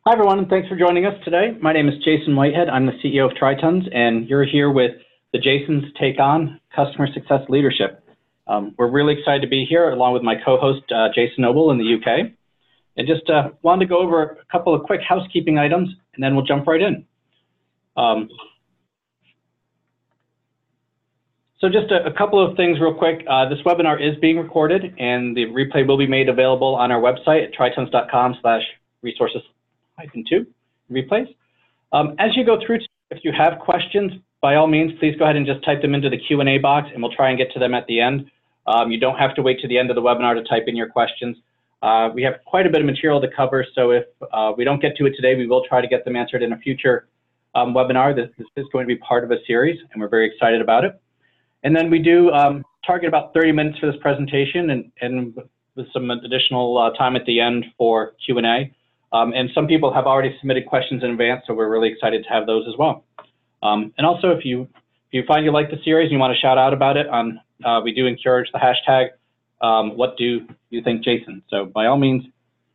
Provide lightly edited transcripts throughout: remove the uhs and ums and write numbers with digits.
Hi, everyone, and thanks for joining us today. My name is Jason Whitehead. I'm the CEO of Tritons, and you're here with the Jason's Take On Customer Success Leadership. We're really excited to be here, along with my co-host, Jason Noble in the UK. And just wanted to go over a couple of quick housekeeping items, and then we'll jump right in. So just a couple of things real quick. This webinar is being recorded, and the replay will be made available on our website at tritons.com/resources-2 replays. As you go through, if you have questions, by all means, please go ahead and just type them into the Q&A box, and we'll try and get to them at the end. You don't have to wait to the end of the webinar to type in your questions. We have quite a bit of material to cover, so if we don't get to it today, we will try to get them answered in a future webinar. This is going to be part of a series, and we're very excited about it. And then we do target about 30 minutes for this presentation, and with some additional time at the end for Q&A. And some people have already submitted questions in advance, so we're really excited to have those as well. And also, if you find you like the series and you want to shout out about it, we do encourage the hashtag, what do you think, Jason? So by all means,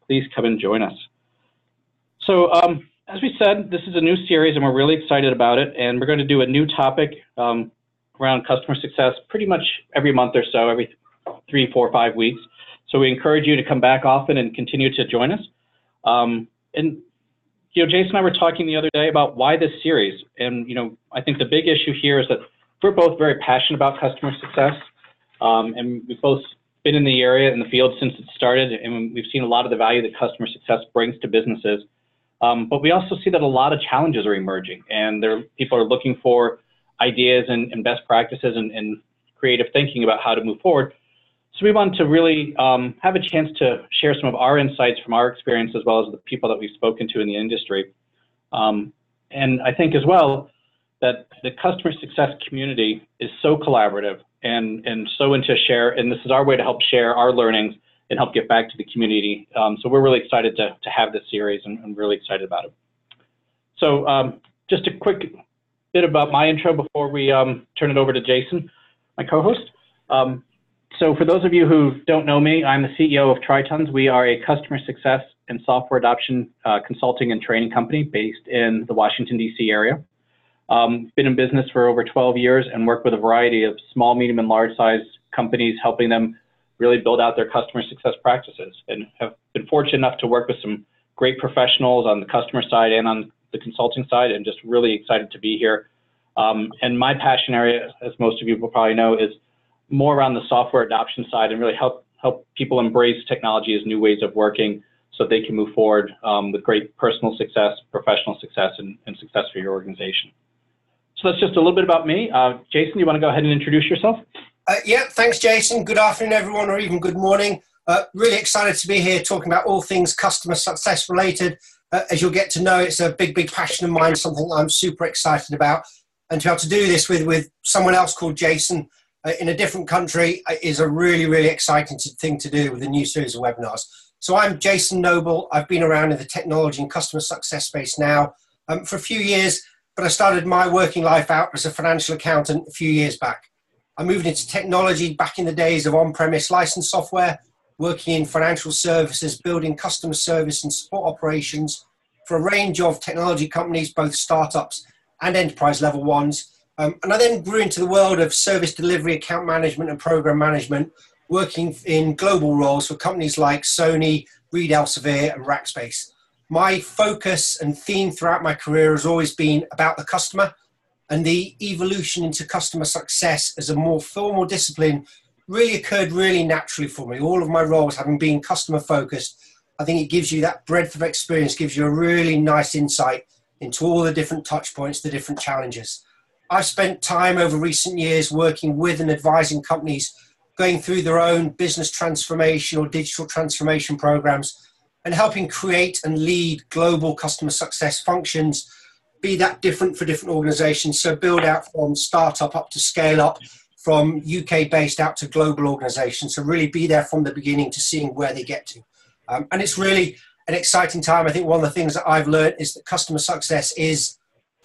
please come and join us. So as we said, this is a new series, and we're really excited about it. And we're going to do a new topic around customer success pretty much every month or so, every 3, 4, 5 weeks. So we encourage you to come back often and continue to join us. And Jason and I were talking the other day about why this series. And I think the big issue here is that we're both very passionate about customer success, and we've both been in the area, in the field since it started, and we've seen a lot of the value that customer success brings to businesses. But we also see that a lot of challenges are emerging, and people are looking for ideas and best practices and creative thinking about how to move forward. So we want to really have a chance to share some of our insights from our experience, as well as the people that we've spoken to in the industry. And I think as well that the customer success community is so collaborative and so into share, and this is our way to help share our learnings and help get back to the community. So we're really excited to have this series, and I'm really excited about it. So just a quick bit about my intro before we turn it over to Jason, my co-host. So for those of you who don't know me, I'm the CEO of Tritons. We are a customer success and software adoption consulting and training company based in the Washington, D.C. area. Been in business for over 12 years and work with a variety of small, medium, and large-sized companies, helping them really build out their customer success practices, and have been fortunate enough to work with some great professionals on the customer side and on the consulting side, and just really excited to be here. And my passion area, as most of you will probably know, is more around the software adoption side, and really help people embrace technology as new ways of working so they can move forward with great personal success, professional success, and success for your organization. So that's just a little bit about me. Jason, you want to go ahead and introduce yourself? Yeah, thanks, Jason. Good afternoon, everyone, or even good morning. Really excited to be here talking about all things customer success related. As you'll get to know, it's a big, big passion of mine, something I'm super excited about. And to be able to do this with someone else called Jason in a different country is a really, really exciting thing to do with a new series of webinars. So I'm Jason Noble. I've been around in the technology and customer success space now for a few years, but I started my working life out as a financial accountant a few years back. I moved into technology back in the days of on-premise license software, working in financial services, building customer service and support operations for a range of technology companies, both startups and enterprise level ones. And I then grew into the world of service delivery, account management, and program management, working in global roles for companies like Sony, Reed Elsevier, and Rackspace. My focus and theme throughout my career has always been about the customer, and the evolution into customer success as a more formal discipline really occurred really naturally for me. All of my roles having been customer focused, I think it gives you that breadth of experience, gives you a really nice insight into all the different touch points, the different challenges. I've spent time over recent years working with and advising companies going through their own business transformation or digital transformation programs, and helping create and lead global customer success functions, be that different for different organizations. So build out from startup up to scale up, from UK based out to global organizations. So really be there from the beginning to seeing where they get to. And it's really an exciting time. I think one of the things that I've learned is that customer success is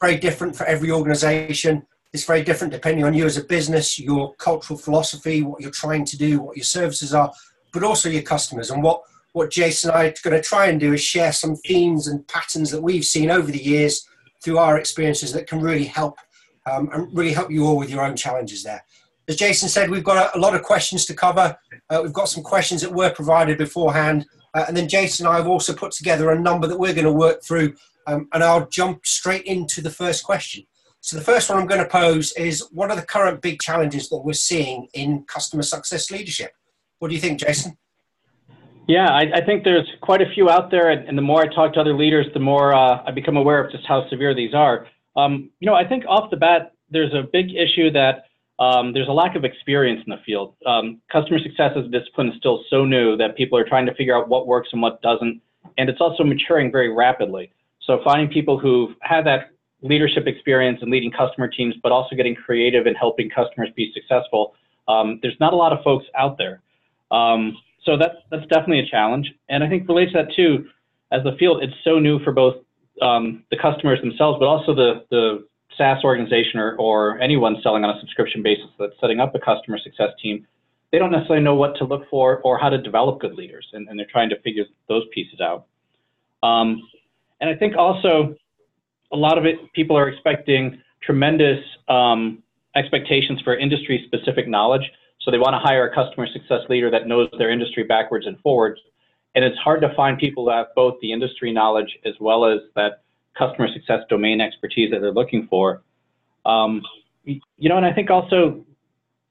very different for every organization. It's very different depending on you as a business, your cultural philosophy, what you're trying to do, what your services are, but also your customers. And what what Jason and I are going to try and do is share some themes and patterns that we've seen over the years through our experiences that can really help and really help you all with your own challenges there. As Jason said, we've got a lot of questions to cover. We've got some questions that were provided beforehand. And then Jason and I have also put together a number that we're going to work through. And I'll jump straight into the first question. So the first one I'm going to pose is, what are the current big challenges that we're seeing in customer success leadership? What do you think, Jason? Yeah, I think there's quite a few out there. And the more I talk to other leaders, the more I become aware of just how severe these are. I think off the bat, there's a big issue that there's a lack of experience in the field. Customer success as a discipline is still so new that people are trying to figure out what works and what doesn't. And it's also maturing very rapidly. So finding people who've had that leadership experience and leading customer teams, but also getting creative and helping customers be successful, there's not a lot of folks out there. So that's definitely a challenge. And I think related to that too, as the field, it's so new for both the customers themselves, but also the SaaS organization or anyone selling on a subscription basis that's setting up a customer success team. They don't necessarily know what to look for or how to develop good leaders, and they're trying to figure those pieces out. And I think also a lot of it, people are expecting tremendous expectations for industry-specific knowledge. So they want to hire a customer success leader that knows their industry backwards and forwards. And it's hard to find people that have both the industry knowledge as well as that customer success domain expertise that they're looking for. And I think also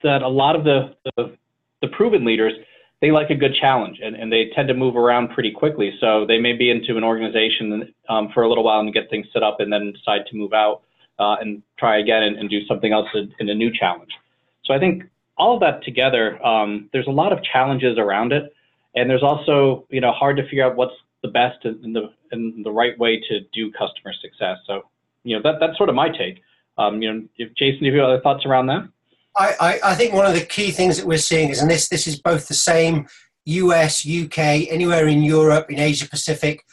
that a lot of the proven leaders, they like a good challenge, and they tend to move around pretty quickly. So they may be into an organization for a little while and get things set up and then decide to move out and try again and do something else in a new challenge. So I think all of that together, there's a lot of challenges around it. And there's also, hard to figure out what's the best and the right way to do customer success. So, that's sort of my take. If Jason, do you have other thoughts around that? I think one of the key things that we're seeing is, and this is both the same US, UK, anywhere in Europe, in Asia Pacific,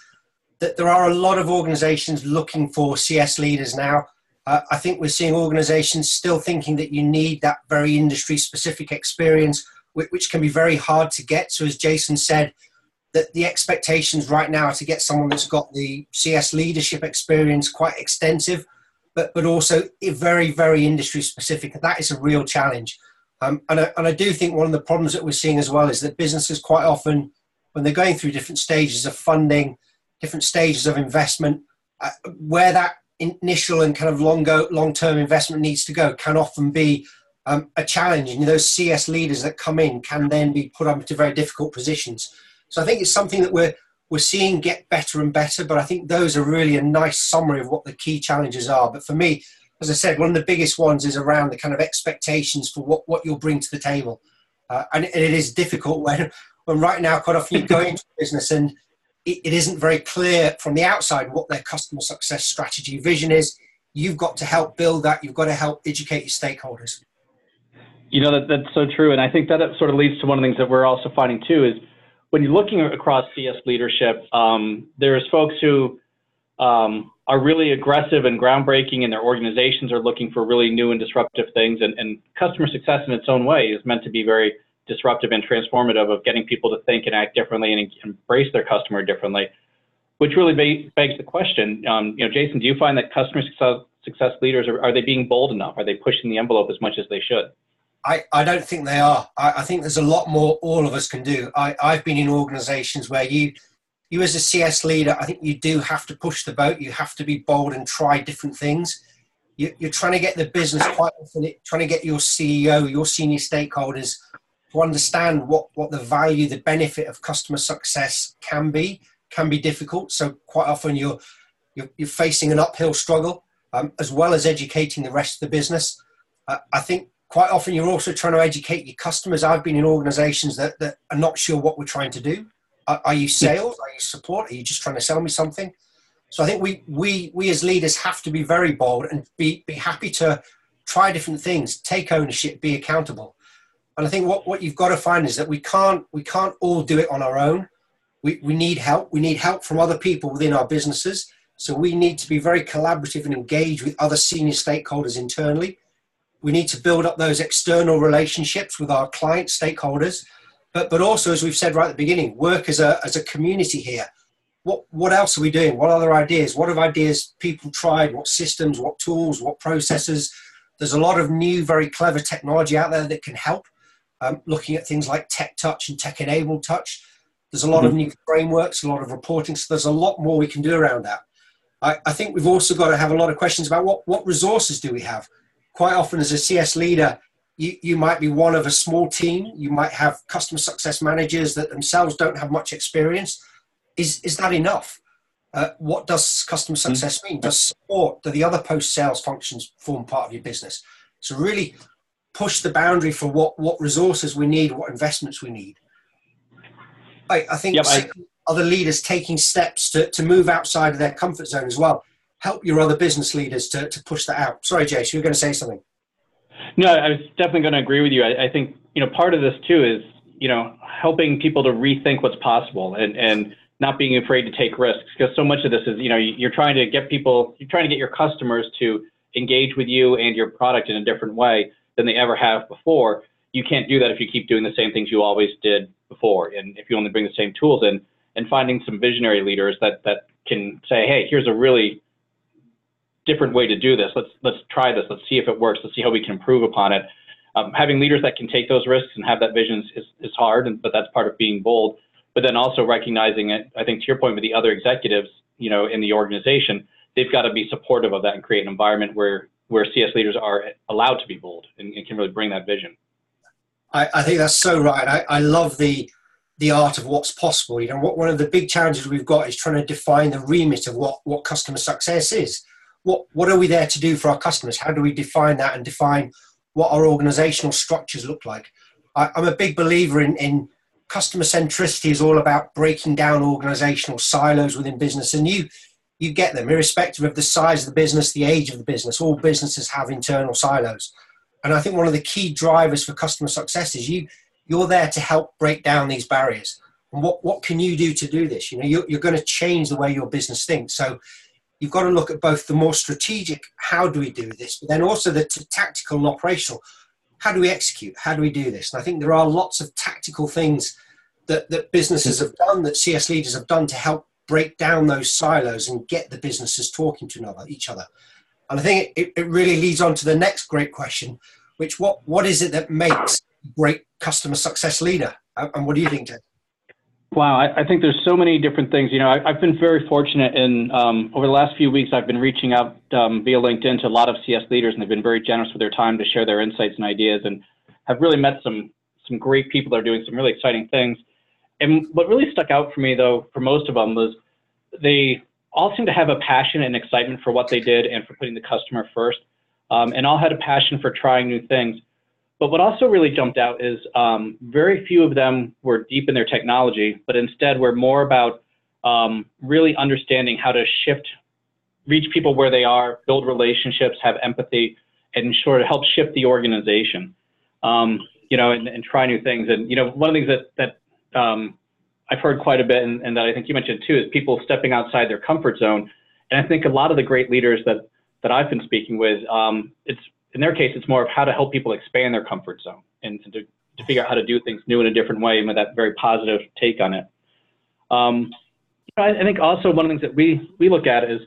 that there are a lot of organizations looking for CS leaders now. I think we're seeing organizations still thinking that you need that very industry specific experience, which can be very hard to get. So as Jason said, that the expectations right now are to get someone that's got the CS leadership experience quite extensive, but also very, very industry specific. That is a real challenge. And I do think one of the problems that we're seeing as well is that businesses quite often, when they're going through different stages of funding, different stages of investment, where that initial and kind of long-term investment needs to go can often be a challenge. And those CS leaders that come in can then be put up into very difficult positions. So I think it's something that we're seeing get better and better, but I think those are really a nice summary of what the key challenges are. But for me, as I said, one of the biggest ones is around the kind of expectations for what you'll bring to the table. And it is difficult when right now quite often you go into business and it isn't very clear from the outside what their customer success strategy vision is. You've got to help build that. You've got to help educate your stakeholders. That's so true. And I think that sort of leads to one of the things that we're also finding too is when you're looking across CS leadership, there's folks who are really aggressive and groundbreaking, and their organizations are looking for really new and disruptive things. And customer success in its own way is meant to be very disruptive and transformative of getting people to think and act differently and embrace their customer differently, which really begs the question, Jason, do you find that customer success leaders, are they being bold enough? Are they pushing the envelope as much as they should? I don't think they are. I think there's a lot more all of us can do. I've been in organizations where you as a CS leader, I think you do have to push the boat. You have to be bold and try different things. You're trying to get the business quite often, trying to get your CEO, your senior stakeholders to understand what the value, the benefit of customer success can be difficult. So quite often you're facing an uphill struggle, as well as educating the rest of the business. I think quite often you're also trying to educate your customers. I've been in organizations that are not sure what we're trying to do. Are you sales? Are you support? Are you just trying to sell me something? So I think we as leaders have to be very bold and be happy to try different things, take ownership, be accountable. And I think what you've got to find is that we can't all do it on our own. We need help. We need help from other people within our businesses. So we need to be very collaborative and engage with other senior stakeholders internally. We need to build up those external relationships with our client stakeholders. but also, as we've said right at the beginning, work as a community here. What else are we doing? What other ideas? What have ideas people tried? What systems, what tools, what processes? There's a lot of new, very clever technology out there that can help. Looking at things like tech touch and tech-enabled touch. There's a lot of new frameworks, a lot of reporting. So there's a lot more we can do around that. I think we've also got to have a lot of questions about what resources do we have? Quite often as a CS leader, you might be one of a small team. You might have customer success managers that themselves don't have much experience. Is that enough? What does customer success mean? Does support, do the other post-sales functions form part of your business? So really push the boundary for what resources we need, what investments we need. I think other leaders taking steps to move outside of their comfort zone as well. Help your other business leaders to push that out. Sorry, Jason, you were going to say something. No, I was definitely going to agree with you. I think, part of this too is, helping people to rethink what's possible and not being afraid to take risks, because so much of this is, you're trying to get your customers to engage with you and your product in a different way than they ever have before. You can't do that if you keep doing the same things you always did before. And if you only bring the same tools in, and finding some visionary leaders that can say, hey, here's a really different way to do this. Let's try this. Let's see if it works. Let's see how we can improve upon it. Having leaders that can take those risks and have that vision is hard, but that's part of being bold. But then also recognizing it, I think to your point with the other executives, in the organization, they've got to be supportive of that and create an environment where CS leaders are allowed to be bold and can really bring that vision. I think that's so right. I love the art of what's possible. One of the big challenges we've got is trying to define the remit of what customer success is. What are we there to do for our customers? How do we define that and define what our organizational structures look like? I'm a big believer in customer centricity is all about breaking down organizational silos within business, and you get them irrespective of the size of the business, the age of the business. All businesses have internal silos. And I think one of the key drivers for customer success is you're there to help break down these barriers. And what can you do to do this? You're going to change the way your business thinks. So you've got to look at both the more strategic, how do we do this, but then also the tactical and operational. How do we execute? How do we do this? And I think there are lots of tactical things that businesses have done, that CS leaders have done to help break down those silos and get the businesses talking to each other. And I think it really leads on to the next great question, which what is it that makes a great customer success leader? And what do you think, Ted? Wow, I think there's so many different things. I've been very fortunate in over the last few weeks, I've been reaching out via LinkedIn to a lot of CS leaders, and they've been very generous with their time to share their insights and ideas, and have really met some great people that are doing some really exciting things. And what really stuck out for me, though, for most of them, was they all seem to have a passion and excitement for what they did and for putting the customer first, and all had a passion for trying new things. But what also really jumped out is very few of them were deep in their technology, but instead were more about really understanding how to reach people where they are, build relationships, have empathy, and sort of help shift the organization, and try new things. And, one of the things that I've heard quite a bit, and that I think you mentioned too, is people stepping outside their comfort zone. And I think a lot of the great leaders that I've been speaking with, in their case, it's more of how to help people expand their comfort zone and to figure out how to do things new in a different way, and with that very positive take on it. I think also one of the things that we look at is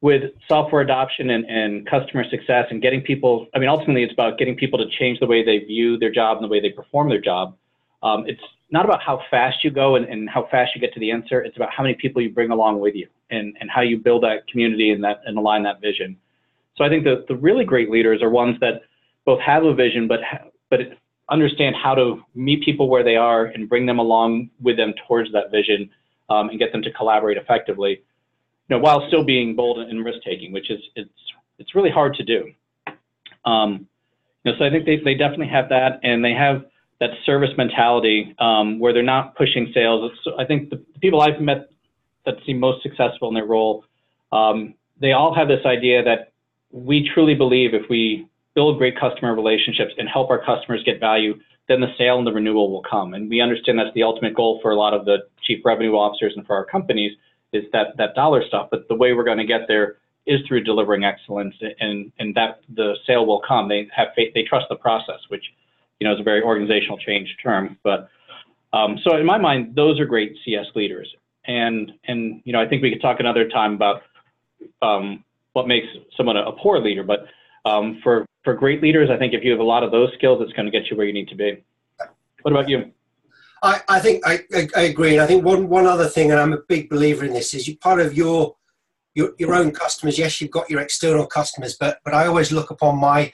with software adoption and customer success and getting people, ultimately it's about getting people to change the way they view their job and the way they perform their job. It's not about how fast you go and how fast you get to the answer. It's about how many people you bring along with you and how you build that community and align that vision. So I think the really great leaders are ones that both have a vision, but understand how to meet people where they are and bring them along with them towards that vision, and get them to collaborate effectively, while still being bold and risk-taking, which is it's really hard to do. So I think they definitely have that, and they have that service mentality where they're not pushing sales. I think the people I've met that seem most successful in their role, they all have this idea that we truly believe if we build great customer relationships and help our customers get value, then the sale and the renewal will come. And we understand that's the ultimate goal for a lot of the chief revenue officers and for our companies, is that dollar stuff. But the way we're going to get there is through delivering excellence, and that the sale will come. They have faith, they trust the process, which is a very organizational change term. But So in my mind, those are great CS leaders. And I think we could talk another time about what makes someone a poor leader. But for great leaders, I think if you have a lot of those skills, it's going to get you where you need to be. What about you? I think I agree. And I think one other thing, and I'm a big believer in this, is you're part of your own customers. Yes, you've got your external customers, but I always look upon my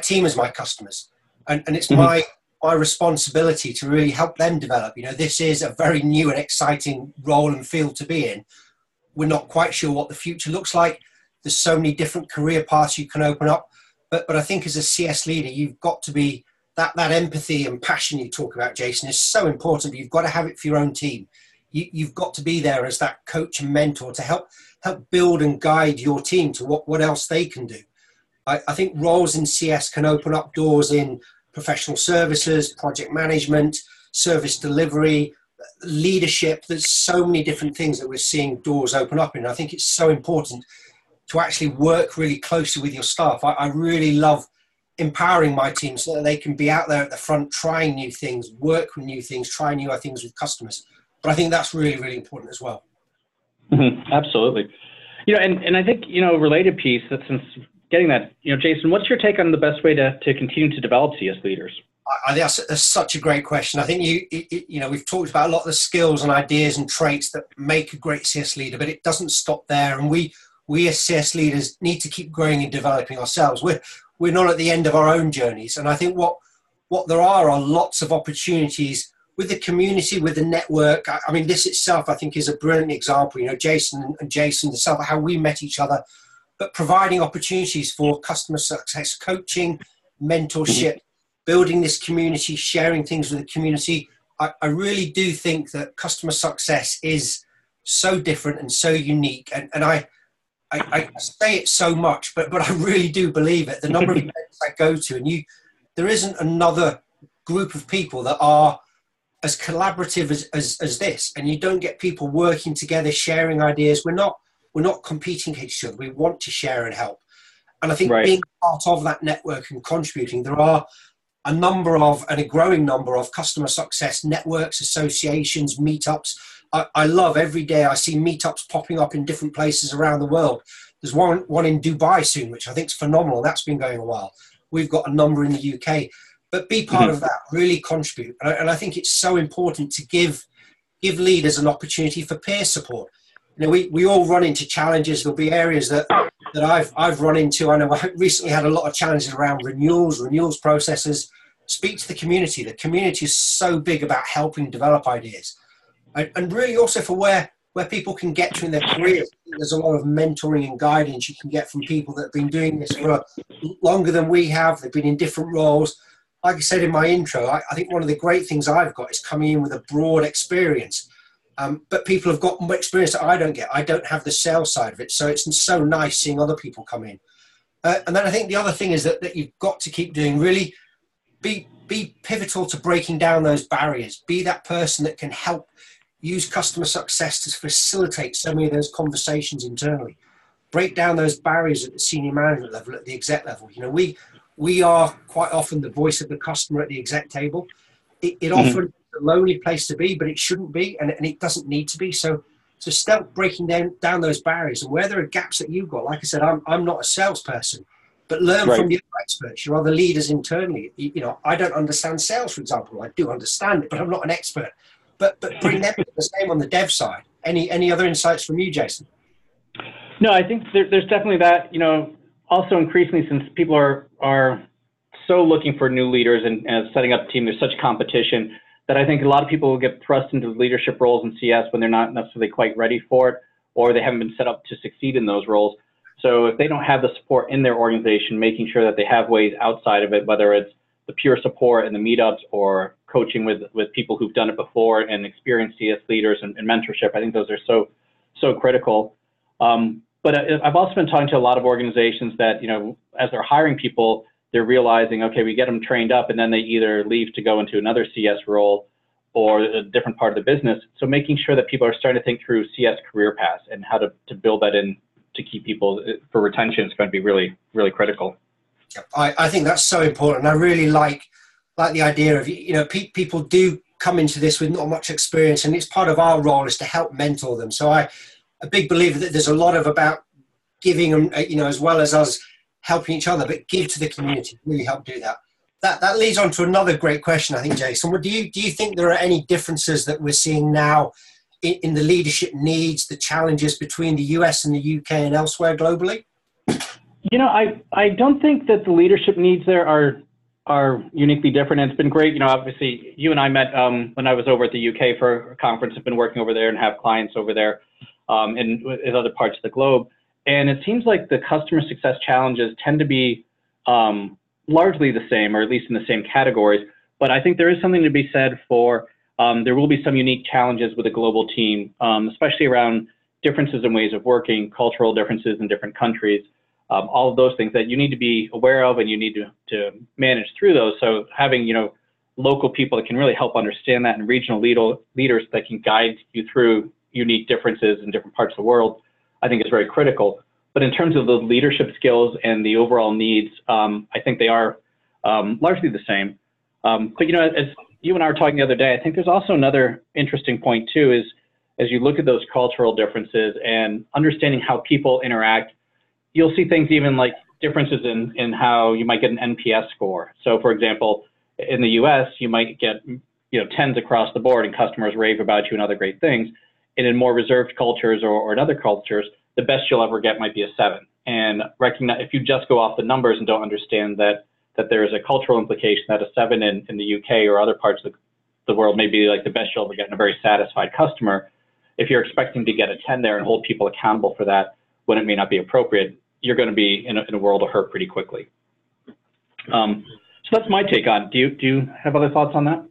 team as my customers. And it's my responsibility to really help them develop. This is a very new and exciting role and field to be in. We're not quite sure what the future looks like. There's so many different career paths you can open up. But I think as a CS leader, you've got to be that empathy and passion you talk about, Jason, is so important. But you've got to have it for your own team. You've got to be there as that coach and mentor to help build and guide your team to what else they can do. I think roles in CS can open up doors in professional services, project management, service delivery, leadership. There's so many different things that we're seeing doors open up in. I think it's so important to actually work really closely with your staff. I really love empowering my team so that they can be out there at the front trying new things, work with new things, try new things with customers. But I think that's really, really important as well. Absolutely. And I think, related piece that since getting that, Jason, what's your take on the best way to continue to develop CS leaders? I think that's such a great question. I think we've talked about a lot of the skills and ideas and traits that make a great CS leader, but it doesn't stop there. And we as CS leaders need to keep growing and developing ourselves. We're not at the end of our own journeys. And I think what there are lots of opportunities with the community, with the network. I mean, this itself, I think, is a brilliant example. Jason and Jason, how we met each other, but providing opportunities for customer success coaching, mentorship, building this community, sharing things with the community. I really do think that customer success is so different and so unique. And I say it so much, but I really do believe it. The number of events I go to, and there isn't another group of people that are as collaborative as this. And you don't get people working together, sharing ideas. We're not competing against each other. We want to share and help. And I think being part of that network and contributing, there are a growing number of customer success networks, associations, meetups. I love every day I see meetups popping up in different places around the world. There's one in Dubai soon, which I think is phenomenal. That's been going a while. We've got a number in the UK. But be part of that, really contribute. And I think it's so important to give leaders an opportunity for peer support. We all run into challenges. There'll be areas that I've run into. I know I recently had a lot of challenges around renewals processes. Speak to the community. The community is so big about helping develop ideas. And really also for where people can get to in their careers. There's a lot of mentoring and guidance you can get from people that have been doing this for longer than we have. They've been in different roles. Like I said in my intro, I think one of the great things I've got is coming in with a broad experience. But people have got more experience that I don't get. I don't have the sales side of it. So it's so nice seeing other people come in. And then I think the other thing is that you've got to keep doing, really be pivotal to breaking down those barriers. Be that person that can help use customer success to facilitate so many of those conversations internally. Break down those barriers at the senior management level, at the exec level. We are quite often the voice of the customer at the exec table. It often is a lonely place to be, but it shouldn't be, and it doesn't need to be. So start breaking down those barriers. And where there are gaps that you've got, like I said, I'm not a salesperson, but learn from the other experts, your other leaders internally. I don't understand sales, for example. I do understand it, but I'm not an expert. But bring them the same on the dev side. Any other insights from you, Jason? No, I think there's definitely that. Also increasingly, since people are so looking for new leaders and setting up a team, there's such competition that I think a lot of people will get thrust into leadership roles in CS when they're not necessarily quite ready for it, or they haven't been set up to succeed in those roles. So if they don't have the support in their organization, making sure that they have ways outside of it, whether it's the pure support and the meetups or coaching with people who've done it before and experienced CS leaders and mentorship, I think those are so critical. But I've also been talking to a lot of organizations that, as they're hiring people, they're realizing, okay, we get them trained up and then they either leave to go into another CS role or a different part of the business. So making sure that people are starting to think through CS career paths and how to build that in to keep people for retention is going to be really, really critical. I think that's so important. I really like the idea of, people do come into this with not much experience, and it's part of our role is to help mentor them. So a big believer that there's a lot of about giving them, as well as us helping each other, but give to the community, really help do that. That leads on to another great question, I think, Jason. Do you think there are any differences that we're seeing now in the leadership needs, the challenges between the US and the UK and elsewhere globally? I don't think that the leadership needs there are uniquely different. And it's been great. Obviously, you and I met when I was over at the UK for a conference. I've been working over there and have clients over there and in other parts of the globe. And it seems like the customer success challenges tend to be largely the same, or at least in the same categories. But I think there is something to be said for there will be some unique challenges with a global team, especially around differences in ways of working, cultural differences in different countries, all of those things that you need to be aware of and you need to manage through those. So having, local people that can really help understand that, and regional leaders that can guide you through unique differences in different parts of the world, I think is very critical. But in terms of the leadership skills and the overall needs, I think they are largely the same. But as you and I were talking the other day, I think there's also another interesting point too, is as you look at those cultural differences and understanding how people interact, you'll see things even like differences in how you might get an NPS score. So for example, in the US, you might get 10s across the board and customers rave about you and other great things. And in more reserved cultures or in other cultures, the best you'll ever get might be a 7. And recognize, if you just go off the numbers and don't understand that there is a cultural implication, that a 7 in the UK or other parts of the world may be like the best you'll ever get in a very satisfied customer. If you're expecting to get a 10 there and hold people accountable for that when it may not be appropriate, you're going to be in a world of hurt pretty quickly. So that's my take on it. Do you have other thoughts on that?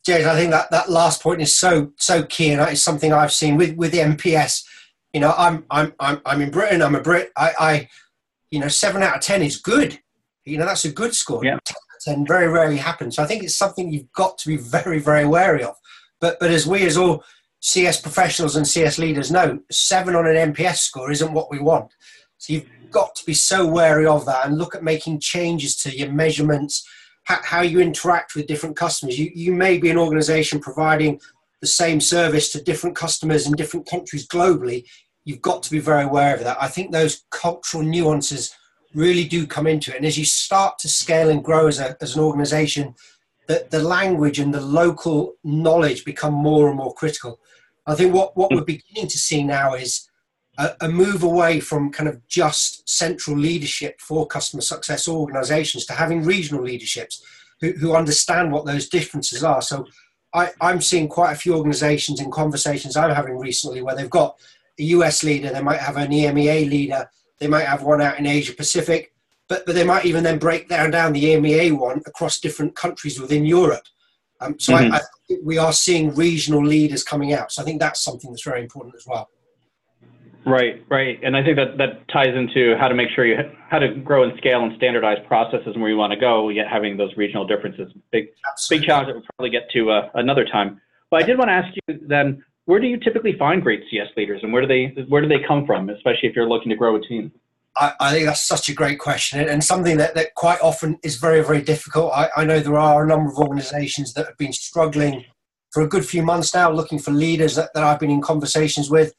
Jason, I think that last point is so key, and that is something I've seen with the NPS. I'm in Britain. I'm a Brit. 7 out of 10 is good. That's a good score. Yeah. 10 out of 10 very rarely happens. So I think it's something you've got to be very, very wary of. But as we as all CS professionals and CS leaders know, 7 on an NPS score isn't what we want. So you've got to be so wary of that and look at making changes to your measurements, how you interact with different customers. You may be an organization providing the same service to different customers in different countries globally. You've got to be very aware of that. I think those cultural nuances really do come into it. And as you start to scale and grow as an organization, the language and the local knowledge become more and more critical. I think what we're beginning to see now is a move away from kind of just central leadership for customer success organizations to having regional leaderships who understand what those differences are. So I'm seeing quite a few organizations in conversations I'm having recently where they've got a US leader, they might have an EMEA leader, they might have one out in Asia Pacific, but they might even then break down the EMEA one across different countries within Europe. So I think we are seeing regional leaders coming out. So I think that's something that's very important as well. Right. And I think that ties into how to make sure how to grow and scale and standardize processes and where you want to go, yet having those regional differences. Big challenge that we'll probably get to another time. But I did want to ask you then, where do you typically find great CS leaders, and where do they come from, especially if you're looking to grow a team? I think that's such a great question, and something that quite often is very, very difficult. I know there are a number of organizations that have been struggling for a good few months now, looking for leaders that I've been in conversations with.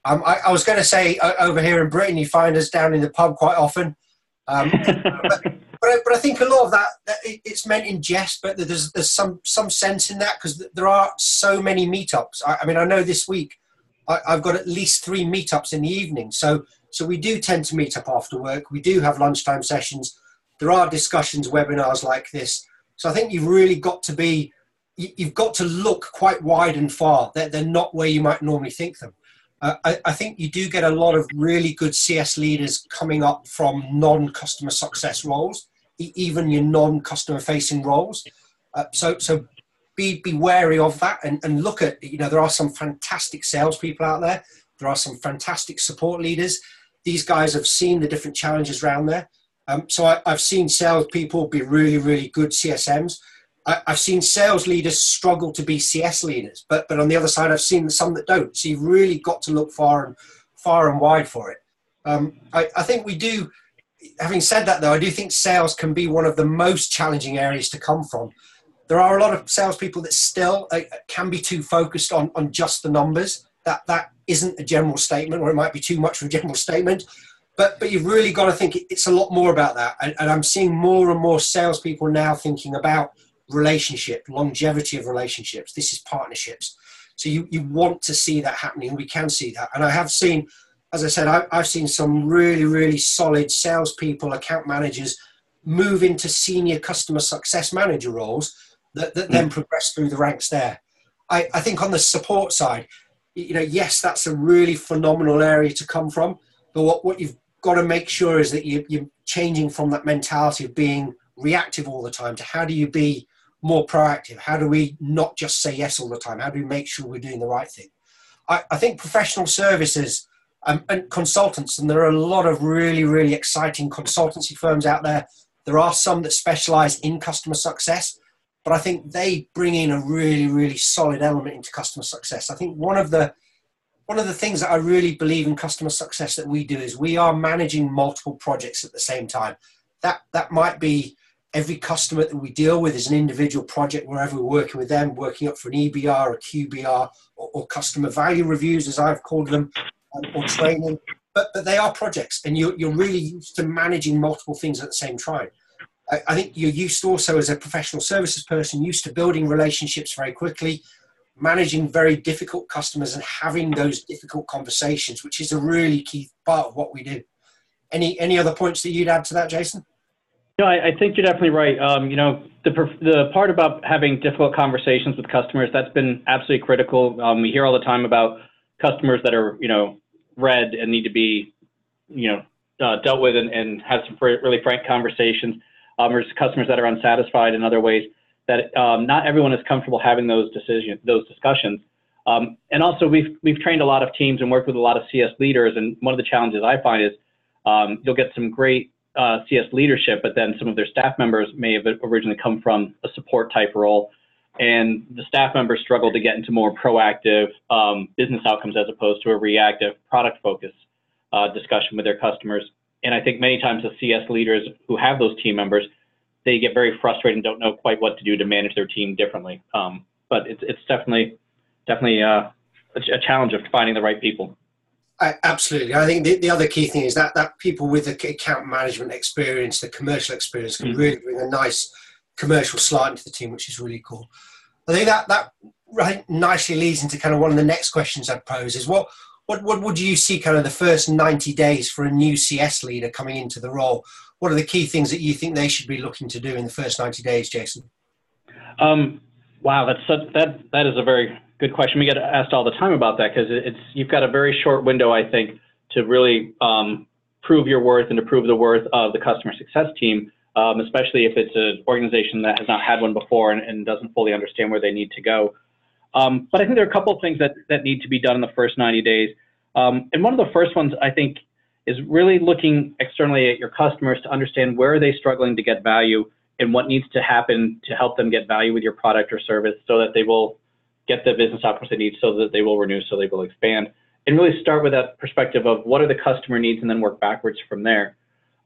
I was going to say over here in Britain, you find us down in the pub quite often. But I think a lot of that it's meant in jest, but there's some sense in that because there are so many meetups. I mean, I know this week I've got at least 3 meetups in the evening. So we do tend to meet up after work. We do have lunchtime sessions. There are discussions, webinars like this. So I think you've really got to you've got to look quite wide and far. They're not where you might normally think them. I think you do get a lot of really good CS leaders coming up from non-customer success roles, even your non-customer facing roles. So be wary of that and look at, there are some fantastic salespeople out there. There are some fantastic support leaders. These guys have seen the different challenges around there. So I've seen salespeople be really, really good CSMs. I've seen sales leaders struggle to be CS leaders, but on the other side, I've seen some that don't. So you've really got to look far and wide for it. I think we do. Having said that, though, I do think sales can be one of the most challenging areas to come from. There are a lot of salespeople that still can be too focused on just the numbers. That isn't a general statement, or it might be too much of a general statement. But you've really got to think it's a lot more about that. And I'm seeing more and more salespeople now thinking about relationship, longevity of relationships. This is partnerships. So you want to see that happening. We can see that. And I have seen, as I said, I've seen some really, really solid salespeople, account managers move into senior customer success manager roles that then progress through the ranks there. I think on the support side, yes, that's a really phenomenal area to come from. But what you've got to make sure is that you're changing from that mentality of being reactive all the time to how do you be more proactive? How do we not just say yes all the time? How do we make sure we're doing the right thing? I think professional services and consultants, and there are a lot of really, really exciting consultancy firms out there. There are some that specialize in customer success, but I think they bring in a really, really solid element into customer success. I think one of the things that I really believe in customer success that we do is we are managing multiple projects at the same time. That might be every customer that we deal with is an individual project wherever we're working with them, working up for an EBR, a QBR, or customer value reviews, as I've called them, or training. But they are projects, and you're really used to managing multiple things at the same time. I think you're used to also, as a professional services person, used to building relationships very quickly, managing very difficult customers and having those difficult conversations, which is a really key part of what we do. Any other points that you'd add to that, Jason? No, I think you're definitely right. The part about having difficult conversations with customers, that's been absolutely critical. We hear all the time about customers that are, read and need to be, dealt with and have some really frank conversations. Or customers that are unsatisfied in other ways. That not everyone is comfortable having those discussions. And also, we've trained a lot of teams and worked with a lot of CS leaders. And one of the challenges I find is you'll get some great CS leadership, but then some of their staff members may have originally come from a support type role, and the staff members struggle to get into more proactive business outcomes as opposed to a reactive product focus discussion with their customers. And I think many times the CS leaders who have those team members, they get very frustrated and don't know quite what to do to manage their team differently. But it's definitely a challenge of finding the right people. Absolutely. I think the other key thing is that people with the account management experience, the commercial experience, can really bring a nice commercial slant into the team, which is really cool. I think that right nicely leads into kind of one of the next questions I'd pose is what would you see kind of the first 90 days for a new CS leader coming into the role? What are the key things that you think they should be looking to do in the first 90 days, Jason? Wow, that is a very good question. We get asked all the time about that because you've got a very short window, I think, to really prove your worth and to prove the worth of the customer success team, especially if it's an organization that has not had one before and doesn't fully understand where they need to go. But I think there are a couple of things that need to be done in the first 90 days. And one of the first ones, I think, is really looking externally at your customers to understand where are they struggling to get value and what needs to happen to help them get value with your product or service so that they will get the business outcomes they need, so that they will renew, so they will expand. And really start with that perspective of what are the customer needs and then work backwards from there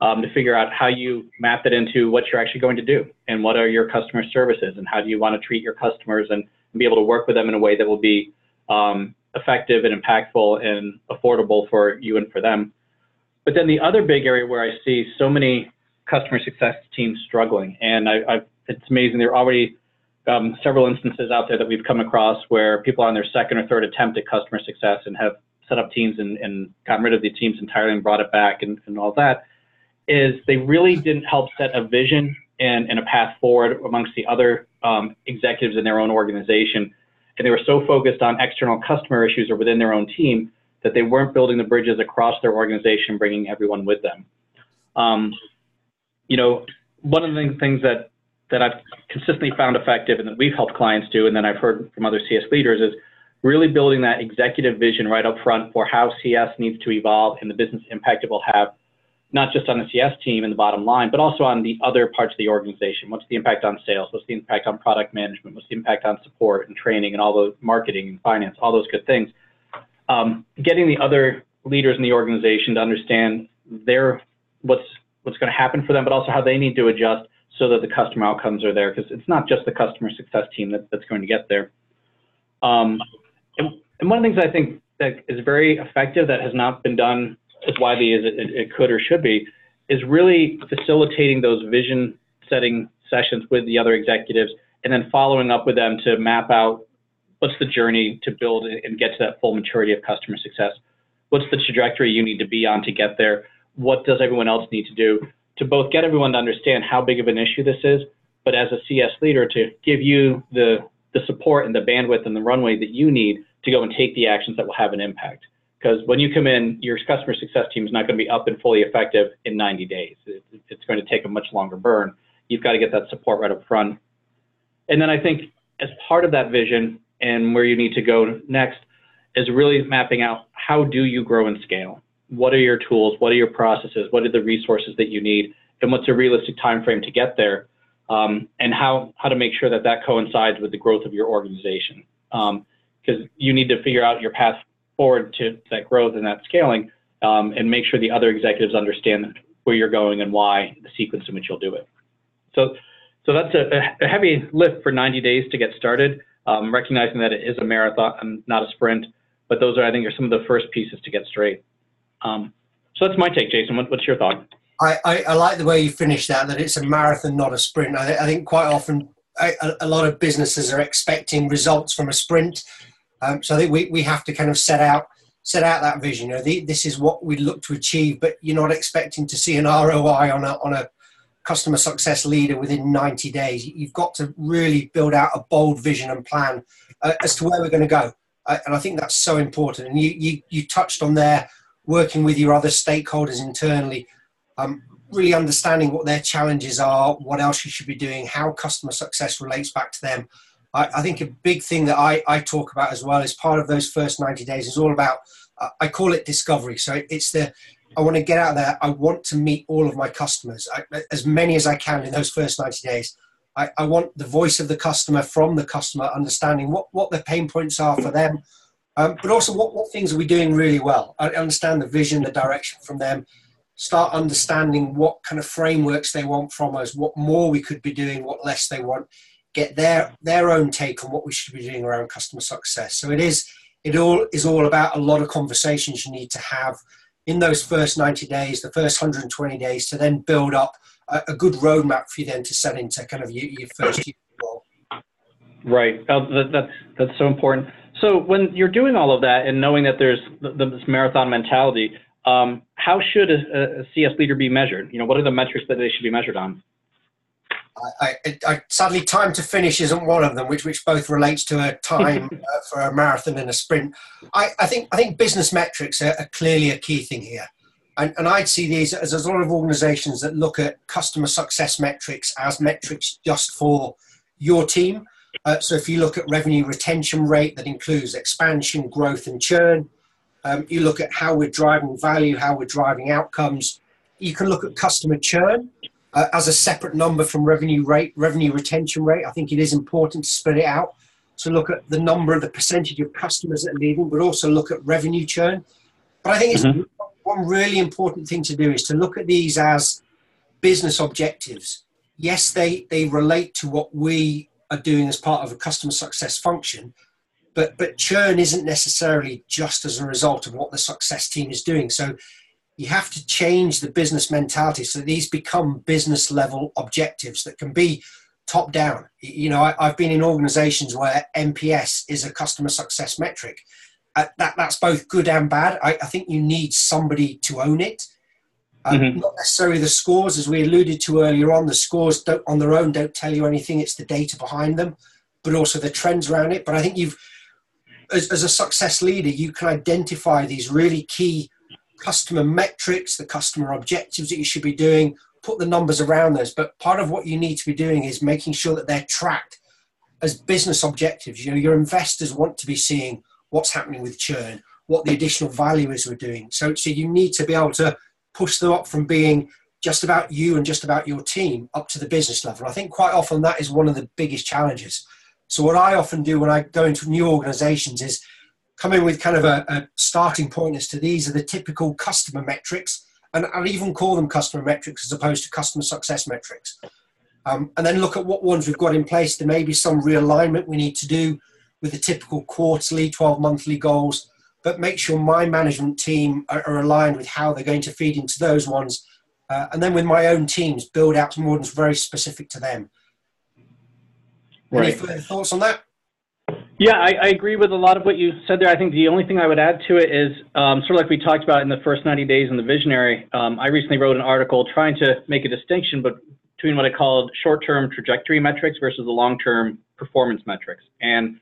to figure out how you map it into what you're actually going to do and what are your customer services and how do you want to treat your customers and be able to work with them in a way that will be effective and impactful and affordable for you and for them. But then the other big area where I see so many customer success teams struggling, and it's amazing, there are already several instances out there that we've come across where people are on their second or third attempt at customer success and have set up teams and gotten rid of the teams entirely and brought it back and all that, is they really didn't help set a vision and a path forward amongst the other executives in their own organization. And they were so focused on external customer issues or within their own team that they weren't building the bridges across their organization, bringing everyone with them. One of the things that I've consistently found effective and that we've helped clients do, and then I've heard from other CS leaders, is really building that executive vision right up front for how CS needs to evolve and the business impact it will have, not just on the CS team and the bottom line, but also on the other parts of the organization. What's the impact on sales? What's the impact on product management? What's the impact on support and training and all the marketing and finance, all those good things? Getting the other leaders in the organization to understand what's going to happen for them, but also how they need to adjust so that the customer outcomes are there, because it's not just the customer success team that's going to get there. And one of the things I think that is very effective that has not been done as widely as it could or should be is really facilitating those vision setting sessions with the other executives and then following up with them to map out what's the journey to build and get to that full maturity of customer success. What's the trajectory you need to be on to get there? What does everyone else need to do to both get everyone to understand how big of an issue this is, but as a CS leader to give you the support and the bandwidth and the runway that you need to go and take the actions that will have an impact. Because when you come in, your customer success team is not going to be up and fully effective in 90 days. It's going to take a much longer burn. You've got to get that support right up front. And then I think as part of that vision and where you need to go next is really mapping out how do you grow and scale? What are your tools? What are your processes? What are the resources that you need? And what's a realistic time frame to get there? And how to make sure that that coincides with the growth of your organization. Because you need to figure out your path forward to that growth and that scaling, and make sure the other executives understand where you're going and why, the sequence in which you'll do it. So that's a heavy lift for 90 days to get started, recognizing that it is a marathon, not a sprint. But those are, I think, are some of the first pieces to get straight. So that's my take, Jason. What's your thought? I like the way you finished that it's a marathon, not a sprint. I think quite often a lot of businesses are expecting results from a sprint. So I think we have to kind of set out that vision. This is what we look to achieve, but you're not expecting to see an ROI on a customer success leader within 90 days. You've got to really build out a bold vision and plan as to where we're going to go. And I think that's so important. And you touched on there, working with your other stakeholders internally, really understanding what their challenges are, what else you should be doing, how customer success relates back to them. I think a big thing that I talk about as well as part of those first 90 days is all about, I call it discovery. So it's I want to get out there. I want to meet all of my customers, as many as I can in those first 90 days. I want the voice of the customer from the customer, understanding what their pain points are for them, but also what things are we doing really well. I understand the vision, the direction from them, start understanding what kind of frameworks they want from us, what more we could be doing, what less they want, get their own take on what we should be doing around customer success. So it all is about a lot of conversations you need to have in those first 90 days, the first 120 days, to then build up a good roadmap for you then to set into kind of your first year role. Right. That's so important. So when you're doing all of that and knowing that there's this marathon mentality, how should a CS leader be measured? What are the metrics that they should be measured on? Sadly, time to finish isn't one of them, which both relates to a time for a marathon and a sprint. I think business metrics are clearly a key thing here. And I'd see these as there's a lot of organizations that look at customer success metrics as metrics just for your team. So if you look at revenue retention rate, that includes expansion, growth, and churn. You look at how we're driving value, how we're driving outcomes. You can look at customer churn as a separate number from revenue retention rate. I think it is important to split it out. So look at the number of the percentage of customers that are leaving, but also look at revenue churn. But I think it's one really important thing to do is to look at these as business objectives. Yes, they relate to what we are doing as part of a customer success function, but churn isn't necessarily just as a result of what the success team is doing. So you have to change the business mentality so these become business level objectives that can be top down. I've been in organizations where NPS is a customer success metric. That's both good and bad. I think you need somebody to own it. Not necessarily the scores, as we alluded to earlier on. The scores on their own don't tell you anything. It's the data behind them, but also the trends around it. But I think as a success leader, you can identify these really key customer metrics, the customer objectives that you should be doing, put the numbers around those. But part of what you need to be doing is making sure that they're tracked as business objectives. Your investors want to be seeing what's happening with churn, what the additional value is we're doing. So you need to be able to push them up from being just about you and just about your team up to the business level. I think quite often that is one of the biggest challenges. So what I often do when I go into new organizations is come in with kind of a starting point as to these are the typical customer metrics, and I'll even call them customer metrics as opposed to customer success metrics. and then look at what ones we've got in place. There may be some realignment we need to do with the typical quarterly, 12-monthly goals, but make sure my management team are aligned with how they're going to feed into those ones. And then with my own teams, build out some ones very specific to them. Right. Any further thoughts on that? Yeah, I agree with a lot of what you said there. I think the only thing I would add to it is sort of like we talked about in the first 90 days in the visionary. I recently wrote an article trying to make a distinction between what I called short-term trajectory metrics versus the long-term performance metrics. And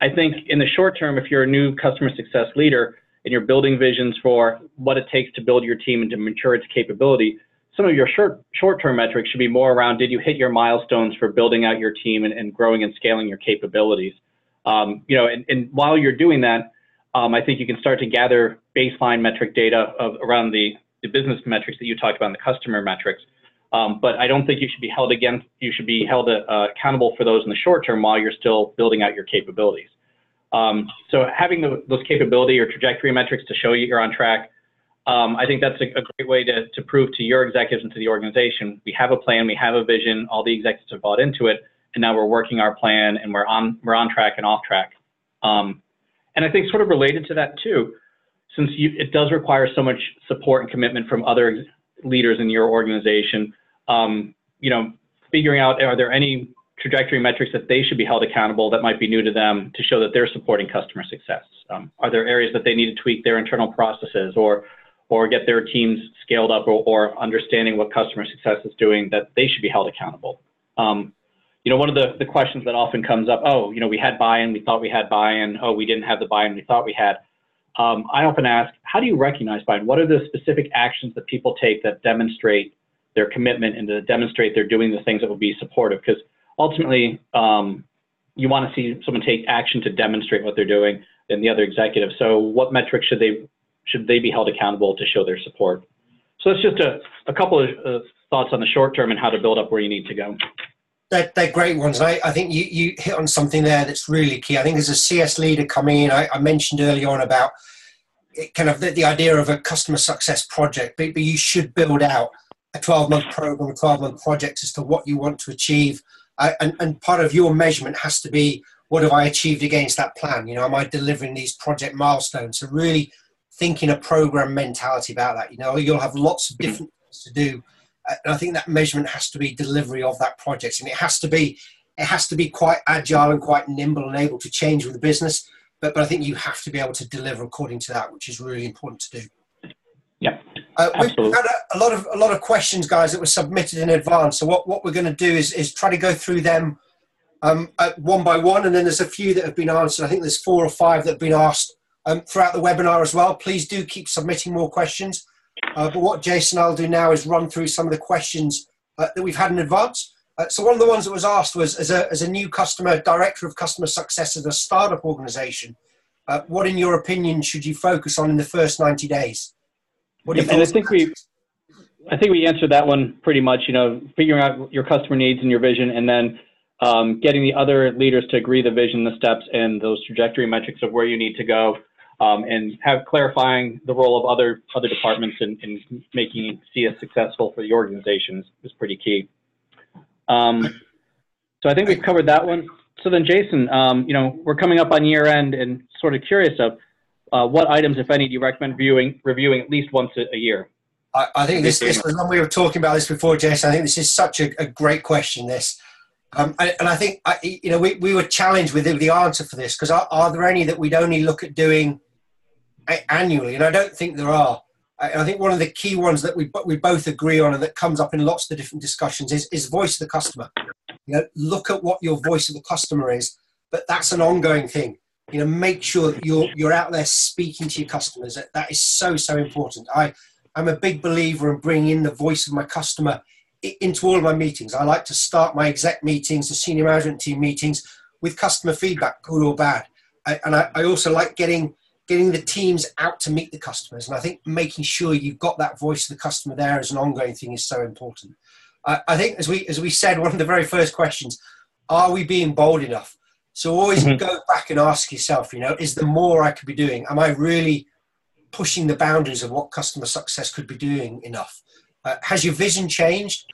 I think in the short term, if you're a new customer success leader and you're building visions for what it takes to build your team and to mature its capability, some of your short-term metrics should be more around, did you hit your milestones for building out your team and growing and scaling your capabilities? You know, and while you're doing that, I think you can start to gather baseline metric data around the business metrics that you talked about and the customer metrics. But I don't think you should be held accountable for those in the short term while you're still building out your capabilities. So having those capability or trajectory metrics to show you you're on track, I think that's a great way to prove to your executives and to the organization, we have a plan, we have a vision, all the executives have bought into it, and now we're working our plan and we're on track and off track. And I think sort of related to that too, since it does require so much support and commitment from other leaders in your organization, you know, figuring out, are there any trajectory metrics that they should be held accountable that might be new to them to show that they're supporting customer success? Are there areas that they need to tweak their internal processes or get their teams scaled up or understanding what customer success is doing that they should be held accountable? You know, one of the questions that often comes up, oh, you know, we had buy-in, we thought we had buy-in, oh, we didn't have the buy-in we thought we had. I often ask, how do you recognize buy-in? What are the specific actions that people take that demonstrate their commitment and to demonstrate they're doing the things that will be supportive? Because ultimately, you want to see someone take action to demonstrate what they're doing and the other executives. So what metrics should they be held accountable to show their support? So that's just a couple of thoughts on the short term and how to build up where you need to go. They're great ones. I think you hit on something there that's really key. I think as a CS leader coming in, I mentioned early on about kind of the idea of a customer success project, but you should build out a 12-month program, a 12-month project as to what you want to achieve. And part of your measurement has to be, what have I achieved against that plan? You know, am I delivering these project milestones? So really thinking a program mentality about that. You know, you'll have lots of different things to do. And I think that measurement has to be delivery of that project, and it has to be quite agile and quite nimble and able to change with the business. But I think you have to be able to deliver according to that, which is really important to do. Yeah, we've had a lot of questions, guys, that were submitted in advance. So what we're going to do is try to go through them one by one, and then there's a few that have been answered. I think there's 4 or 5 that have been asked throughout the webinar as well. Please do keep submitting more questions. But what Jason and I'll do now is run through some of the questions that we've had in advance. So one of the ones that was asked was, as a new director of customer success at a startup organization, what, in your opinion, should you focus on in the first 90 days? And I think we answered that one pretty much. You know, figuring out your customer needs and your vision, and then getting the other leaders to agree the vision, the steps, and those trajectory metrics of where you need to go. And clarifying the role of other departments in making CS successful for the organizations is pretty key. So I think we've covered that one. So then, Jason, you know, we're coming up on year end, and sort of curious of what items, if any, do you recommend reviewing at least once a year? I think this was when we were talking about this before, Jason. I think this is such a great question. This. And I think, you know, we were challenged with the answer for this, because are there any that we'd only look at doing annually? And I don't think there are. I think one of the key ones that we both agree on, and that comes up in lots of the different discussions, is voice of the customer. You know, look at what your voice of the customer is, but that's an ongoing thing. You know, make sure that you're out there speaking to your customers. That is so important. I'm a big believer in bringing in the voice of my customer into all of my meetings. I like to start my exec meetings, the senior management team meetings, with customer feedback, good or bad. And I also like getting the teams out to meet the customers. And I think making sure you've got that voice of the customer there as an ongoing thing is so important. I think, as we said, one of the very first questions, are we being bold enough? So always go back and ask yourself, you know, is there more I could be doing? Am I really pushing the boundaries of what customer success could be doing enough? Has your vision changed?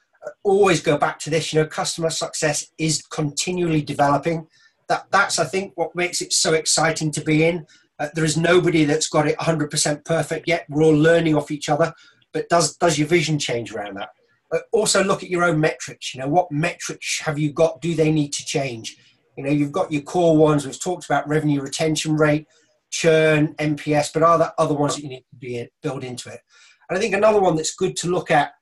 always go back to this, customer success is continually developing. That's, I think, what makes it so exciting to be in. There is nobody that's got it 100% perfect yet. We're all learning off each other. But does your vision change around that? Also look at your own metrics. What metrics have you got? Do they need to change? You've got your core ones. We've talked about revenue retention rate, churn, NPS, but are there other ones that you need to build into it? And I think another one that's good to look at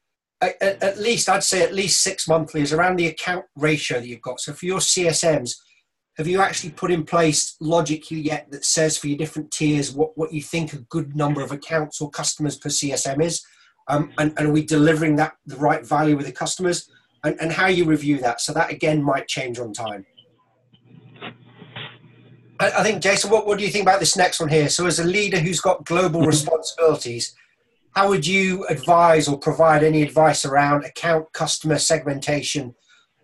least, I'd say at least 6 monthly, is around the account ratio that you've got. So for your CSMs, have you actually put in place logic yet that says for your different tiers what you think a good number of accounts or customers per CSM is? And are we delivering the right value with the customers? And how you review that. So that, again, might change on time. I think, Jason, what do you think about this next one here? So as a leader who's got global responsibilities, how would you advise or provide any advice around account customer segmentation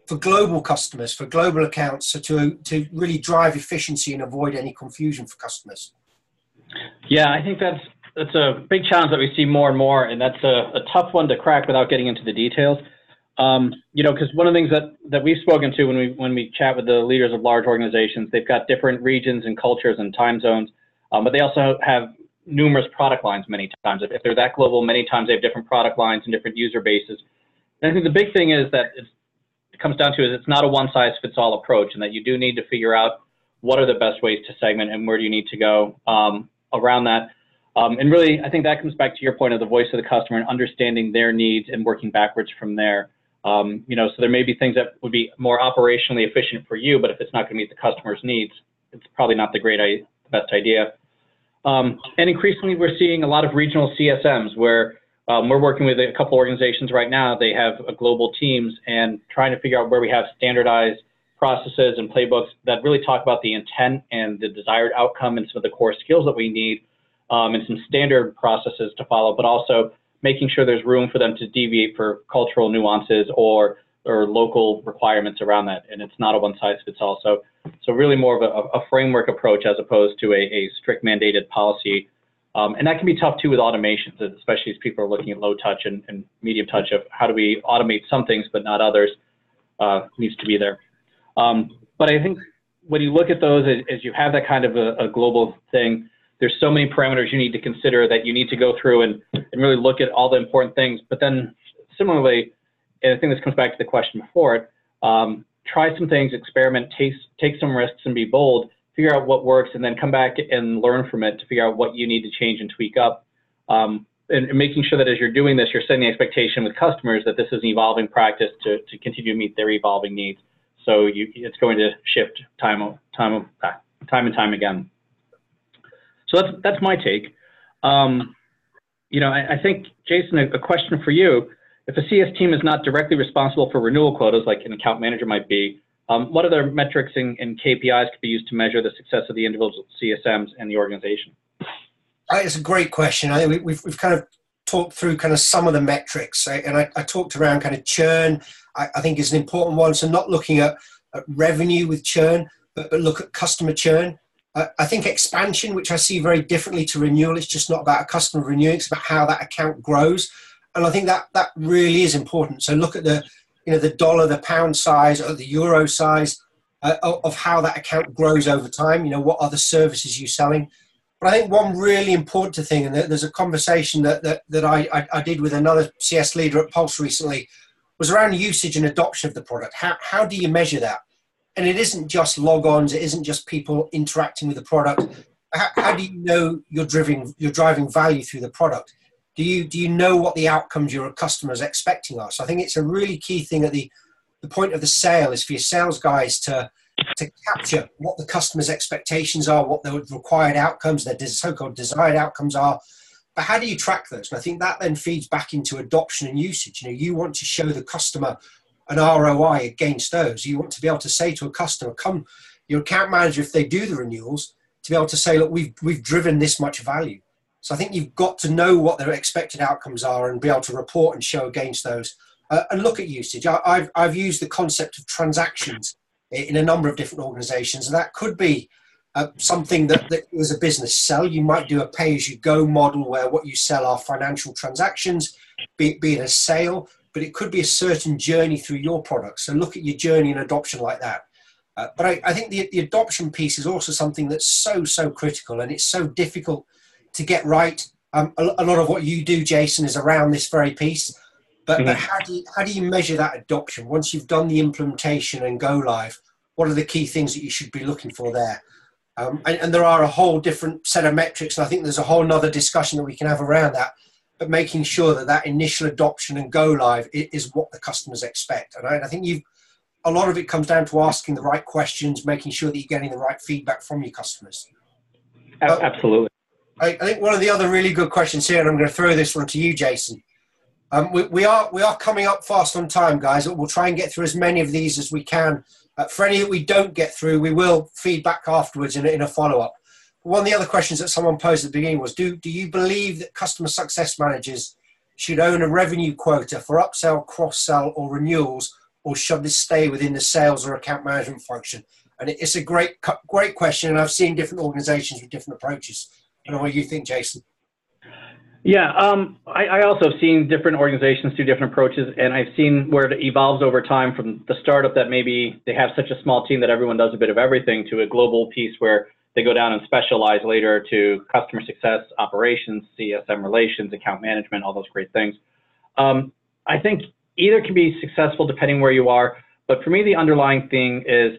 for global customers, for global accounts, so to really drive efficiency and avoid any confusion for customers? Yeah, I think that's a big challenge that we see more and more, and that's a tough one to crack without getting into the details. Because one of the things that we've spoken to when we chat with the leaders of large organizations, they've got different regions and cultures and time zones, but they also have numerous product lines many times. If they're that global, many times they have different product lines and different user bases. And I think the big thing is that it comes down to is it's not a one-size-fits-all approach, and that you do need to figure out what are the best ways to segment and where do you need to go around that. And really, I think that comes back to your point of the voice of the customer and understanding their needs and working backwards from there. So there may be things that would be more operationally efficient for you, but if it's not going to meet the customer's needs, it's probably not the best idea. And increasingly, we're seeing a lot of regional CSMs where we're working with a couple organizations right now. They have global teams and trying to figure out where we have standardized processes and playbooks that really talk about the intent and the desired outcome and some of the core skills that we need, and some standard processes to follow, but also making sure there's room for them to deviate for cultural nuances or local requirements around that. And it's not a one-size-fits-all. So really more of a framework approach as opposed to a strict mandated policy. And that can be tough too with automations, especially as people are looking at low touch and medium touch of how do we automate some things but not others, needs to be there. But I think when you look at those, as you have that kind of a global thing, there's so many parameters you need to consider that you need to go through and really look at all the important things. But then similarly, and I think this comes back to the question before it, try some things, experiment, take some risks and be bold, figure out what works, and then come back and learn from it to figure out what you need to change and tweak up. And making sure that as you're doing this, you're setting the expectation with customers that this is an evolving practice to continue to meet their evolving needs. So it's going to shift time and time again. So that's my take. I think, Jason, a question for you. If a CS team is not directly responsible for renewal quotas, like an account manager might be, what other metrics and KPIs could be used to measure the success of the individual CSMs and the organization? It's a great question. I think we've kind of talked through kind of some of the metrics, right? And I talked around kind of churn. I think is an important one. So not looking at revenue with churn, but look at customer churn. I think expansion, which I see very differently to renewal, it's just not about a customer renewing, it's about how that account grows. And I think that really is important. So look at the dollar, the pound size, or the euro size of how that account grows over time. What other services you're selling. But I think one really important thing, and there's a conversation that I did with another CS leader at Pulse recently, was around usage and adoption of the product. How do you measure that? And it isn't just logons, it isn't just people interacting with the product. How do you know you're driving value through the product? Do you know what the outcomes your customers are expecting are? So I think it's a really key thing at the point of the sale is for your sales guys to capture what the customer's expectations are, what the required outcomes, their so-called desired outcomes are. But how do you track those? And I think that then feeds back into adoption and usage. You want to show the customer an ROI against those. You want to be able to say to a customer, come, your account manager, if they do the renewals, to be able to say, look, we've driven this much value. So I think you've got to know what their expected outcomes are and be able to report and show against those. And look at usage. I've used the concept of transactions in a number of different organizations, and that could be something that as a business sell. You might do a pay-as-you-go model where what you sell are financial transactions, be it a sale. but it could be a certain journey through your product. So look at your journey and adoption like that. But I think the adoption piece is also something that's so critical, and it's so difficult to get right. A lot of what you do, Jason, is around this very piece. But how do you measure that adoption once you've done the implementation and go live? What are the key things that you should be looking for there? And there are a whole different set of metrics, and I think there's a whole nother discussion that we can have around that. But making sure that that initial adoption and go live is what the customers expect. And I think a lot of it comes down to asking the right questions, making sure that you're getting the right feedback from your customers. Absolutely. I think one of the other really good questions here, and I'm going to throw this one to you, Jason. We are coming up fast on time, guys. We'll try and get through as many of these as we can. For any that we don't get through, we will feedback afterwards in a follow-up. One of the other questions that someone posed at the beginning was, do you believe that customer success managers should own a revenue quota for upsell, cross-sell, or renewals, or should this stay within the sales or account management function? And it's a great question, and I've seen different organizations with different approaches. I don't know what you think, Jason. Yeah, I also have seen different organizations do different approaches, and I've seen where it evolves over time from the startup that maybe they have such a small team that everyone does a bit of everything to a global piece where they go down and specialize later to customer success, operations, CSM relations, account management, all those great things. I think either can be successful depending where you are, but for me, the underlying thing is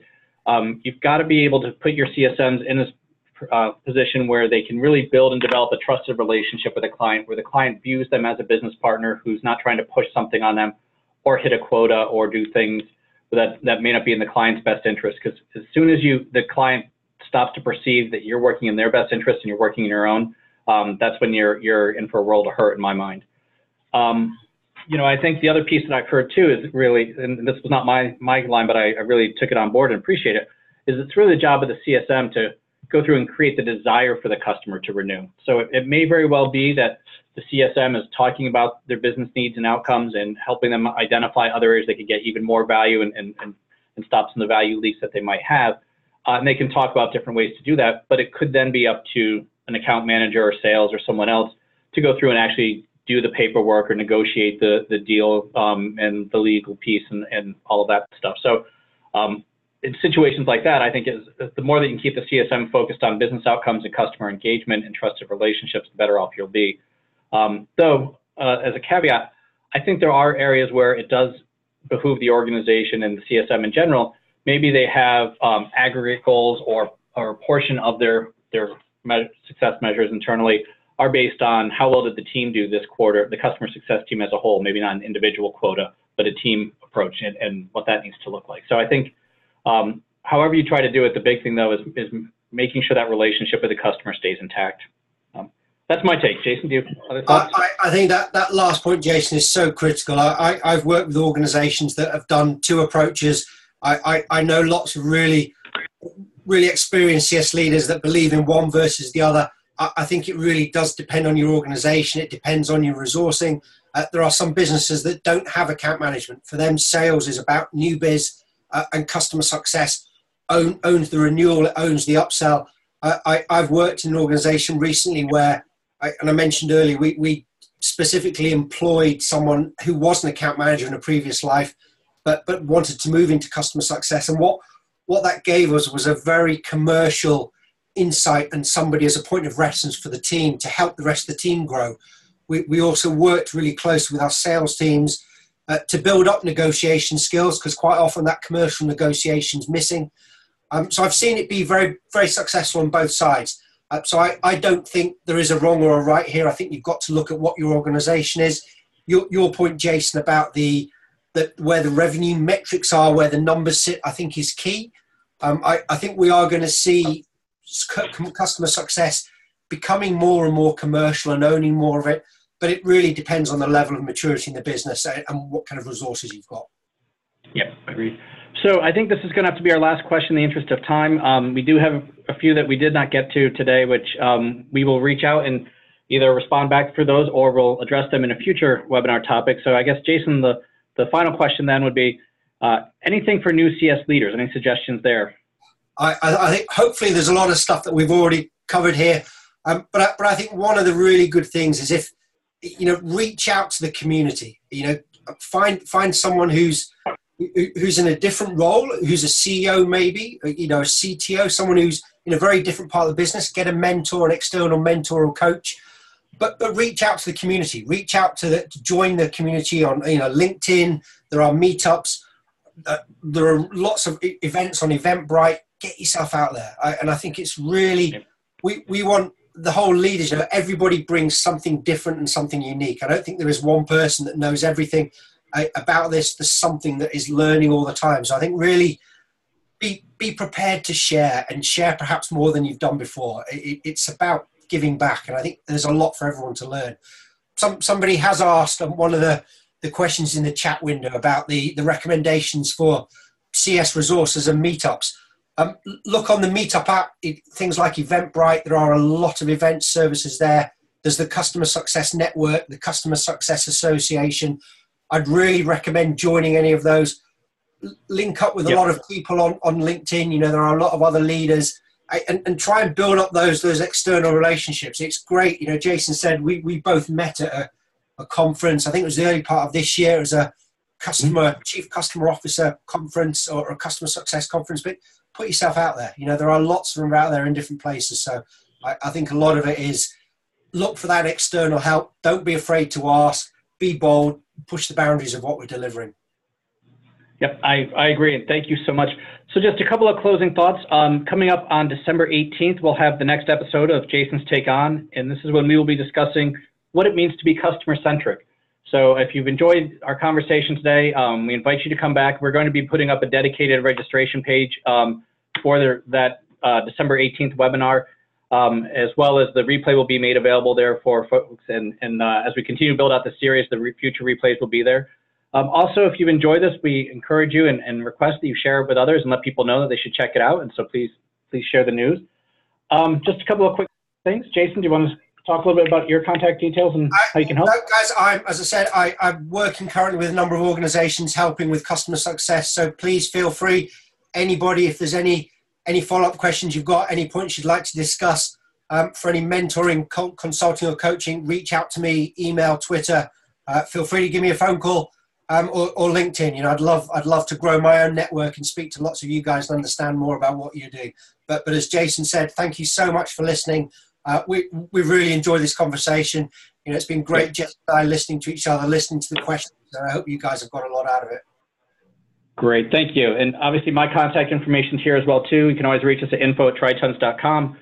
you've got to be able to put your CSMs in a position where they can really build and develop a trusted relationship with a client, where the client views them as a business partner who's not trying to push something on them or hit a quota or do things that may not be in the client's best interest. Because as soon as the client stops to perceive that you're working in their best interest and you're working in your own, that's when you're in for a world of hurt in my mind. I think the other piece that I've heard too is really, and this was not my line, but I really took it on board and appreciate it, is it's really the job of the CSM to go through and create the desire for the customer to renew. So it may very well be that the CSM is talking about their business needs and outcomes and helping them identify other areas they could get even more value and stop some of the value leaks that they might have. And they can talk about different ways to do that, but it could then be up to an account manager or sales or someone else to go through and actually do the paperwork or negotiate the deal and the legal piece and all of that stuff. So in situations like that, I think the more that you can keep the CSM focused on business outcomes and customer engagement and trusted relationships, the better off you'll be. Though, as a caveat, I think there are areas where it does behoove the organization and the CSM in general. Maybe they have aggregate goals or a portion of their success measures internally are based on how well did the team do this quarter, the customer success team as a whole, maybe not an individual quota, but a team approach and what that needs to look like. So I think however you try to do it, the big thing though is making sure that relationship with the customer stays intact. That's my take. Jason, do you have other thoughts? I think that last point, Jason, is so critical. I've worked with organizations that have done two approaches. I know lots of really experienced CS leaders that believe in one versus the other. I think it really does depend on your organization. It depends on your resourcing. There are some businesses that don't have account management. For them, sales is about new biz and customer success owns the renewal, it owns the upsell. I've worked in an organization recently where, and I mentioned earlier, we specifically employed someone who was an account manager in a previous life, but wanted to move into customer success. And what that gave us was a very commercial insight and somebody as a point of reference for the team to help the rest of the team grow. We also worked really close with our sales teams to build up negotiation skills, because quite often that commercial negotiation is missing. So I've seen it be very, very successful on both sides. So I don't think there is a wrong or a right here. I think you've got to look at what your organization is. Your point, Jason, about where the revenue metrics are, where the numbers sit, I think is key. I think we are going to see customer success becoming more and more commercial and owning more of it, but it really depends on the level of maturity in the business and what kind of resources you've got. Yep, agreed. So I think this is going to have to be our last question in the interest of time. We do have a few that we did not get to today, which we will reach out and either respond back for those or we'll address them in a future webinar topic. So I guess, Jason, the final question then would be anything for new CS leaders, any suggestions there? I think hopefully there's a lot of stuff that we've already covered here, but I think one of the really good things is if, reach out to the community. find someone who's in a different role, who's a CEO maybe, you know, a CTO, someone who's in a very different part of the business. Get a mentor, an external mentor or coach, but reach out to the community. Reach out to join the community on, you know, LinkedIn. There are meetups. There are lots of events on Eventbrite. Get yourself out there. And I think it's really, we want the whole leadership. Everybody brings something different and something unique. I don't think there is one person that knows everything about this. There's something that is learning all the time. So I think really be prepared to share, and share perhaps more than you've done before. It's about giving back. And I think there's a lot for everyone to learn. Somebody has asked on one of the questions in the chat window about the recommendations for CS resources and meetups. Look on the Meetup app, things like Eventbrite. There are a lot of event services there. There's the Customer Success Network, the Customer Success Association. I'd really recommend joining any of those. Link up with a lot of people on LinkedIn. You know, there are a lot of other leaders, and try and build up those external relationships. It's great. You know, Jason said we both met at a conference. I think it was the early part of this year. It was a chief customer officer conference or a customer success conference. But put yourself out there. You know, there are lots of them out there in different places. So I think a lot of it is look for that external help. Don't be afraid to ask. Be bold. Push the boundaries of what we're delivering. Yep, I agree, and thank you so much. So just a couple of closing thoughts. Coming up on December 18th, we'll have the next episode of Jason's Take On, and this is when we will be discussing what it means to be customer-centric. So if you've enjoyed our conversation today, we invite you to come back. We're going to be putting up a dedicated registration page for that December 18th webinar, as well as the replay will be made available there for folks. And as we continue to build out the series, the future replays will be there. Also, if you've enjoyed this, we encourage you and request that you share it with others and let people know that they should check it out. And so please share the news. Just a couple of quick things. Jason, do you want to talk a little bit about your contact details and how you can help? Guys, as I said, I'm working currently with a number of organizations helping with customer success. So please feel free, anybody, if there's any follow-up questions you've got, any points you'd like to discuss, for any mentoring, consulting or coaching, reach out to me, email, Twitter. Feel free to give me a phone call. Or LinkedIn. You know, I'd love to grow my own network and speak to lots of you guys and understand more about what you do. But as Jason said, thank you so much for listening. We really enjoyed this conversation. You know, it's been great just listening to each other, listening to the questions, and I hope you guys have got a lot out of it. Great, thank you. And obviously my contact information is here as well too. You can always reach us at info@tritons.com.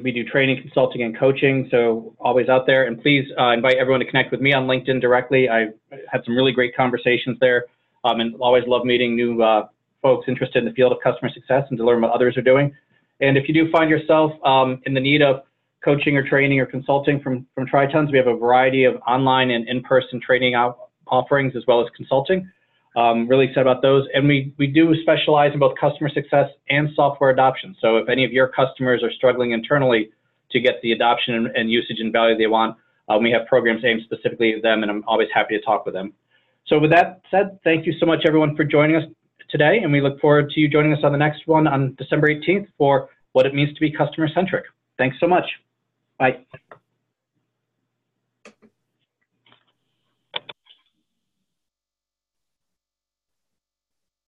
We do training, consulting, and coaching, so always out there. And please invite everyone to connect with me on LinkedIn directly. I've had some really great conversations there, and always love meeting new folks interested in the field of customer success and to learn what others are doing. And if you do find yourself in the need of coaching or training or consulting from Tritons, we have a variety of online and in-person training offerings as well as consulting. Really excited about those. And we do specialize in both customer success and software adoption. So if any of your customers are struggling internally to get the adoption and usage and value they want, we have programs aimed specifically at them, and I'm always happy to talk with them. So with that said, thank you so much, everyone, for joining us today, and we look forward to you joining us on the next one on December 18th for what it means to be customer-centric. Thanks so much. Bye.